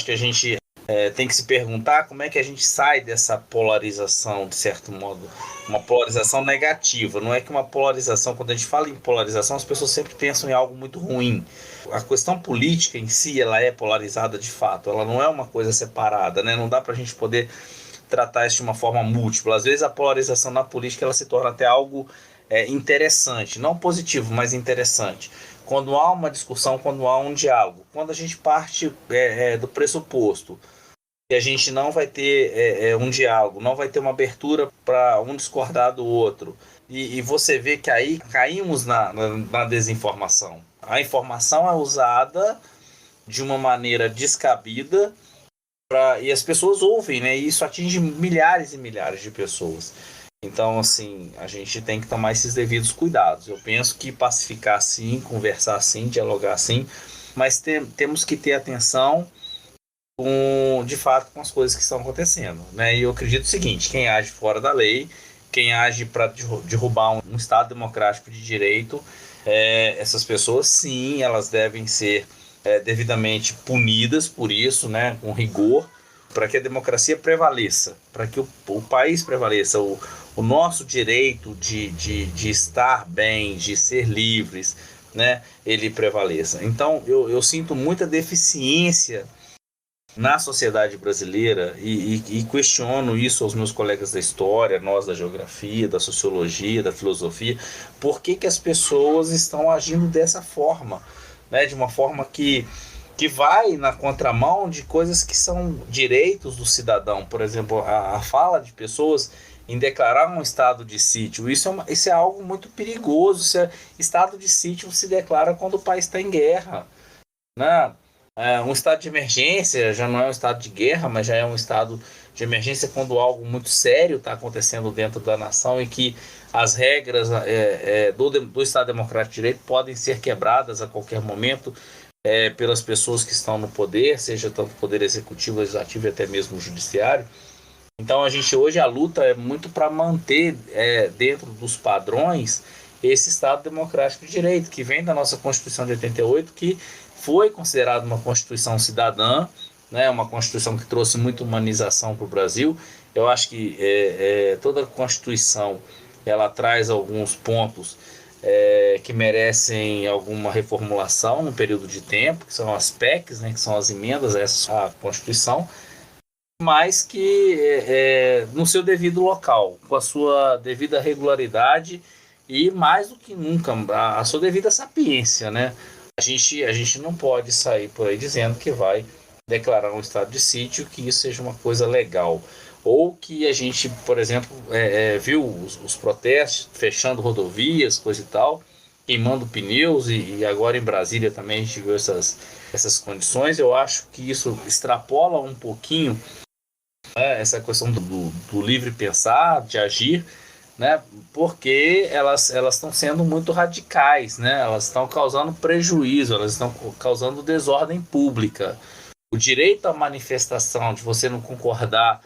que a gente tem que se perguntar como é que a gente sai dessa polarização, de certo modo, uma polarização negativa. Não é que uma polarização, quando a gente fala em polarização, as pessoas sempre pensam em algo muito ruim. A questão política em si, ela é polarizada de fato, ela não é uma coisa separada, né? Não dá para a gente poder tratar isso de uma forma múltipla. Às vezes a polarização na política ela se torna até algo interessante, não positivo, mas interessante. Quando há uma discussão, quando há um diálogo, quando a gente parte do pressuposto que a gente não vai ter um diálogo, não vai ter uma abertura para um discordar do outro. E você vê que aí caímos na desinformação. A informação é usada de uma maneira descabida e as pessoas ouvem, né? E isso atinge milhares e milhares de pessoas. Então, assim, a gente tem que tomar esses devidos cuidados. Eu penso que pacificar sim, conversar sim, dialogar sim, mas temos que ter atenção de fato com as coisas que estão acontecendo, né? E eu acredito o seguinte: quem age fora da lei, quem age para derrubar um Estado democrático de direito, essas pessoas sim, elas devem ser devidamente punidas por isso, né? Com rigor, para que a democracia prevaleça, para que o país prevaleça, o nosso direito de estar bem, de ser livres, né? Ele prevaleça. Então eu sinto muita deficiência na sociedade brasileira e questiono isso aos meus colegas da história, nós da geografia, da sociologia, da filosofia, por que as pessoas estão agindo dessa forma, né? De uma forma que vai na contramão de coisas que são direitos do cidadão. Por exemplo, a fala de pessoas em declarar um estado de sítio, isso é algo muito perigoso. Estado de sítio se declara quando o país está em guerra, né? Um estado de emergência já não é um estado de guerra, mas já é um estado de emergência quando algo muito sério está acontecendo dentro da nação e que as regras do Estado Democrático de Direito podem ser quebradas a qualquer momento pelas pessoas que estão no poder, seja tanto o poder executivo, legislativo e até mesmo o judiciário. Então hoje a luta é muito para manter dentro dos padrões esse Estado Democrático de Direito, que vem da nossa Constituição de 88, que foi considerada uma Constituição cidadã, né, uma Constituição que trouxe muita humanização para o Brasil. Eu acho que toda a Constituição ela traz alguns pontos que merecem alguma reformulação no período de tempo, que são as PECs, né, que são as emendas a essa Constituição, mas que no seu devido local, com a sua devida regularidade e, mais do que nunca, a sua devida sapiência, né? A gente não pode sair por aí dizendo que vai declarar um estado de sítio, que isso seja uma coisa legal. Ou que a gente, por exemplo, viu os protestos, fechando rodovias, coisa e tal, queimando pneus, e agora em Brasília também a gente viu essas condições. Eu acho que isso extrapola um pouquinho essa questão do livre pensar, de agir, né? Porque elas estão sendo muito radicais, né? Elas estão causando prejuízo, elas estão causando desordem pública. O direito à manifestação, de você não concordar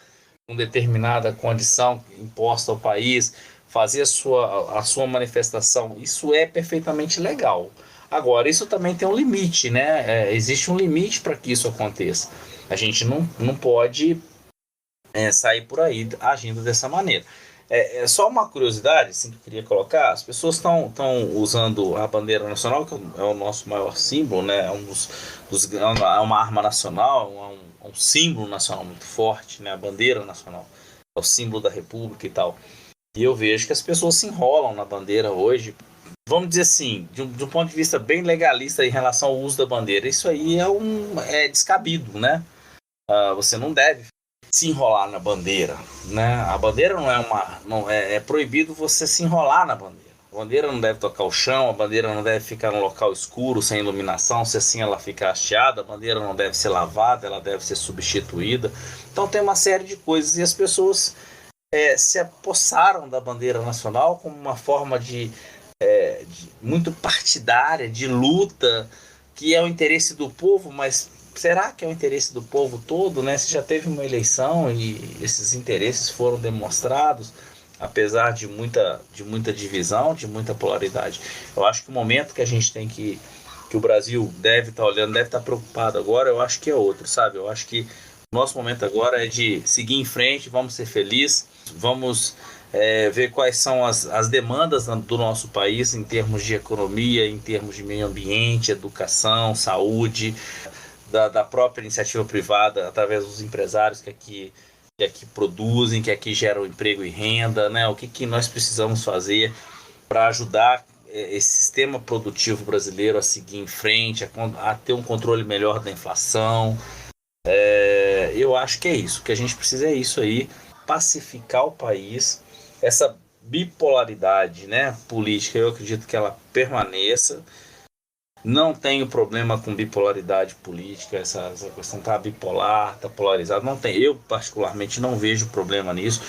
com determinada condição imposta ao país, fazer a sua manifestação, isso é perfeitamente legal. Agora, isso também tem um limite, né? Existe um limite para que isso aconteça. A gente não pode sair por aí agindo dessa maneira. Só uma curiosidade assim, que eu queria colocar: as pessoas estão usando a bandeira nacional, que é o nosso maior símbolo, né? É uma arma nacional, um símbolo nacional muito forte, né? A bandeira nacional é o símbolo da República e tal. E eu vejo que as pessoas se enrolam na bandeira hoje, vamos dizer assim, de um ponto de vista bem legalista em relação ao uso da bandeira. Isso aí é descabido, né? Você não deve se enrolar na bandeira, né? A bandeira não é proibido você se enrolar na bandeira. A bandeira não deve tocar o chão, a bandeira não deve ficar num local escuro, sem iluminação, se assim ela fica hasteada, a bandeira não deve ser lavada, ela deve ser substituída. Então tem uma série de coisas e as pessoas se apossaram da bandeira nacional como uma forma de muito partidária, de luta, que é o interesse do povo, mas será que é o interesse do povo todo, né? Se já teve uma eleição e esses interesses foram demonstrados, apesar de muita divisão, de muita polaridade. Eu acho que o momento que a gente tem que que o Brasil deve estar olhando, deve estar preocupado agora, eu acho que é outro, sabe? Eu acho que o nosso momento agora é de seguir em frente, vamos ser felizes, vamos ver quais são as demandas do nosso país em termos de economia, em termos de meio ambiente, educação, saúde, da própria iniciativa privada, através dos empresários que aqui produzem, que aqui geram emprego e renda, né? O que, que nós precisamos fazer para ajudar esse sistema produtivo brasileiro a seguir em frente, a ter um controle melhor da inflação. Eu acho que é isso. O que a gente precisa é isso aí, pacificar o país, essa bipolaridade, né, política, eu acredito que ela permaneça. Não tenho problema com bipolaridade política, essa questão tá bipolar, tá polarizado, não tem. Eu, particularmente, não vejo problema nisso.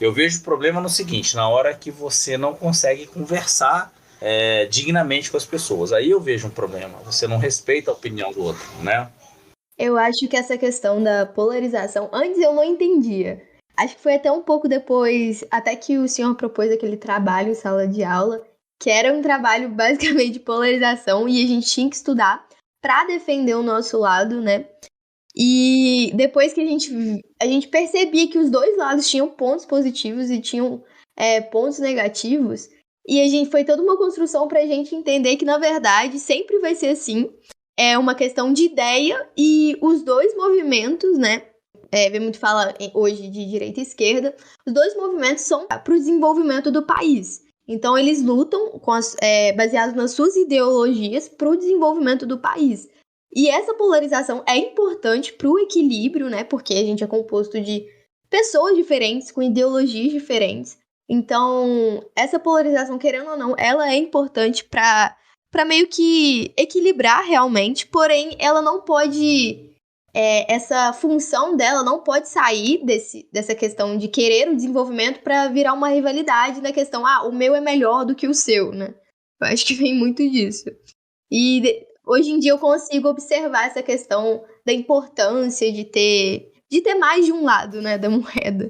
Eu vejo problema no seguinte, na hora que você não consegue conversar dignamente com as pessoas. Aí eu vejo um problema. Você não respeita a opinião do outro, né? Eu acho que essa questão da polarização, antes eu não entendia. Acho que foi até um pouco depois, até que o senhor propôs aquele trabalho em sala de aula, que era um trabalho basicamente de polarização e a gente tinha que estudar para defender o nosso lado, né? E depois que a gente percebia que os dois lados tinham pontos positivos e tinham pontos negativos, e a gente foi toda uma construção para a gente entender que, na verdade, sempre vai ser assim. É uma questão de ideia e os dois movimentos, né? Vem muito falar hoje de direita e esquerda. Os dois movimentos são para o desenvolvimento do país. Então, eles lutam baseados nas suas ideologias para o desenvolvimento do país. E essa polarização é importante para o equilíbrio, né? Porque a gente é composto de pessoas diferentes, com ideologias diferentes. Então, essa polarização, querendo ou não, ela é importante para meio que equilibrar realmente, porém, ela não pode... essa função dela não pode sair dessa questão de querer o desenvolvimento para virar uma rivalidade na questão, o meu é melhor do que o seu, né? Eu acho que vem muito disso. E hoje em dia eu consigo observar essa questão da importância de ter mais de um lado, né, da moeda.